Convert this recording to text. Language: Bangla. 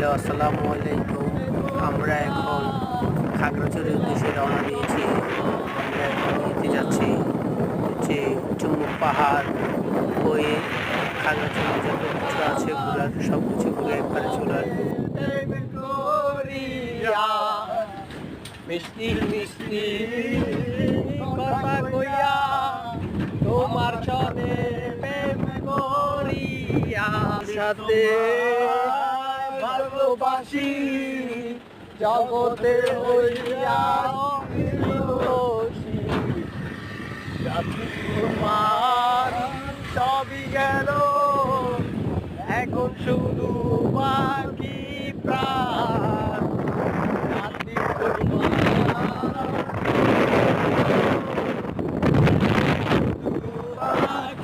হ্যালো, আসসালামু আলাইকুম। আমরা এখন খাগড়াছড়ির উদ্দেশ্যে রওনা দিয়েছি। আমরা এখন যেতে যাচ্ছি যে চুম্বক পাহাড় হয়ে খাগড়াছড়ি যত কিছু আছে ঘোরার সব কিছু ঘুরে একবারে চলে আসবো। মিষ্টি মিষ্টি কথা কইয়া তোমার ছলে প্রেম করিয়া সাথে ভালোবাসি জগতে হইয়া খুশি তোমার সবই গেল এখন শুধু বাকি প্রাণ